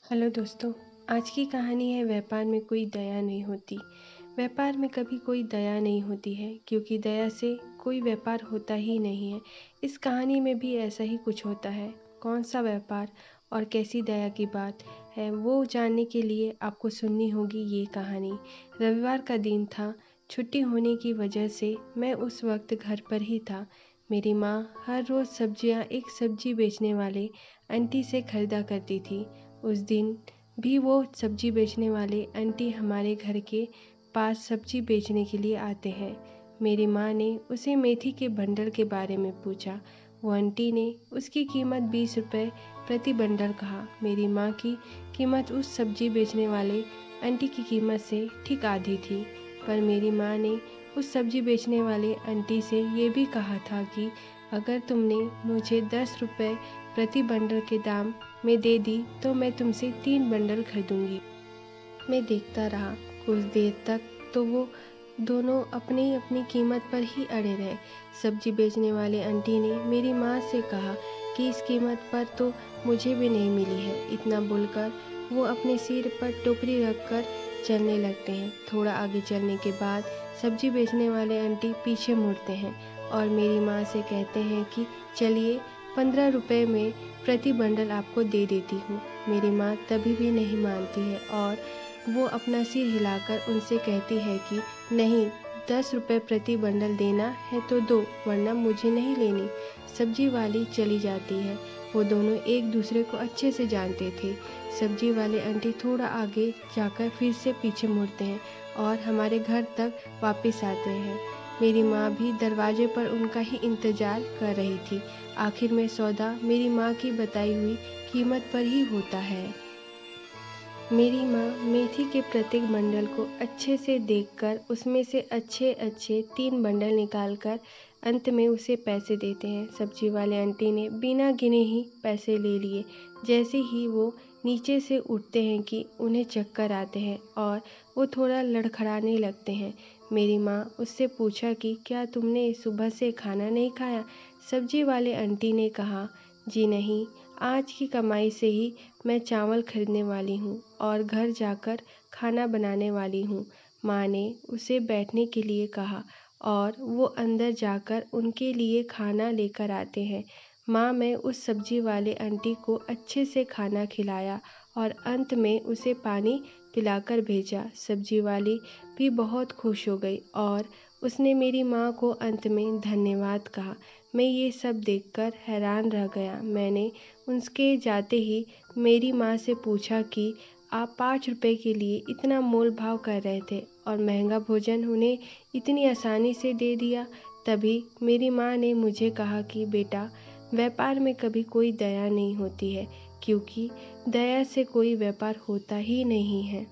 Hello दोस्तों। आज की कहानी है व्यापार में कोई दया नहीं होती। व्यापार में कभी कोई दया नहीं होती है क्योंकि दया से कोई व्यापार होता ही नहीं है। इस कहानी में भी ऐसा ही कुछ होता है। कौन सा व्यापार और कैसी दया की बात है वो जानने के लिए आपको सुननी होगी ये कहानी। रविवार का दिन था। छुट्टी होने की वजह से मैं उस वक्त घर पर ही था। मेरी माँ हर रोज़ सब्जियाँ एक सब्जी बेचने वाले आंटी से खरीदा करती थी। उस दिन भी वो सब्जी बेचने वाले आंटी हमारे घर के पास सब्जी बेचने के लिए आते हैं। मेरी माँ ने उसे मेथी के बंडल के बारे में पूछा। वो आंटी ने उसकी कीमत 20 रुपये प्रति बंडल कहा। मेरी माँ की कीमत उस सब्जी बेचने वाले आंटी की कीमत से ठीक आधी थी, पर मेरी माँ ने उस सब्जी बेचने वाले आंटी से ये भी कहा था कि अगर तुमने मुझे 10 रुपये प्रति बंडल के दाम में दे दी तो मैं तुमसे 3 बंडल खरीदूंगी। मैं देखता रहा कुछ देर तक तो वो दोनों अपनी अपनी कीमत पर ही अड़े रहे। सब्जी बेचने वाले आंटी ने मेरी माँ से कहा कि इस कीमत पर तो मुझे भी नहीं मिली है। इतना बोलकर वो अपने सिर पर टोकरी रखकर चलने लगते हैं। थोड़ा आगे चलने के बाद सब्जी बेचने वाले आंटी पीछे मुड़ते हैं और मेरी माँ से कहते हैं कि चलिए 15 रुपये में प्रति बंडल आपको दे देती हूँ। मेरी माँ तभी भी नहीं मानती है और वो अपना सिर हिलाकर उनसे कहती है कि नहीं, 10 रुपये प्रति बंडल देना है तो दो, वरना मुझे नहीं लेनी। सब्जी वाली चली जाती है। वो दोनों एक दूसरे को अच्छे से जानते थे। सब्जी वाले आंटी थोड़ा आगे जाकर फिर से पीछे मुड़ते हैं और हमारे घर तक वापस आते हैं। मेरी माँ भी दरवाजे पर उनका ही इंतज़ार कर रही थी। आखिर में सौदा मेरी माँ की बताई हुई कीमत पर ही होता है। मेरी माँ मेथी के प्रत्येक बंडल को अच्छे से देखकर उसमें से अच्छे अच्छे 3 बंडल निकालकर अंत में उसे पैसे देते हैं। सब्जी वाले आंटी ने बिना गिने ही पैसे ले लिए। जैसे ही वो नीचे से उठते हैं कि उन्हें चक्कर आते हैं और वो थोड़ा लड़खड़ाने लगते हैं। मेरी माँ उससे पूछा कि क्या तुमने सुबह से खाना नहीं खाया? सब्जी वाले आंटी ने कहा, जी नहीं, आज की कमाई से ही मैं चावल खरीदने वाली हूँ और घर जाकर खाना बनाने वाली हूँ। माँ ने उसे बैठने के लिए कहा और वो अंदर जाकर उनके लिए खाना लेकर आते हैं। माँ मैं उस सब्जी वाले आंटी को अच्छे से खाना खिलाया और अंत में उसे पानी पिलाकर भेजा। सब्जी वाली भी बहुत खुश हो गई और उसने मेरी माँ को अंत में धन्यवाद कहा। मैं ये सब देखकर हैरान रह गया। मैंने उसके जाते ही मेरी माँ से पूछा कि आप 5 रुपए के लिए इतना मोल भाव कर रहे थे और महंगा भोजन उन्हें इतनी आसानी से दे दिया। तभी मेरी माँ ने मुझे कहा कि बेटा, व्यापार में कभी कोई दया नहीं होती है क्योंकि दया से कोई व्यापार होता ही नहीं है।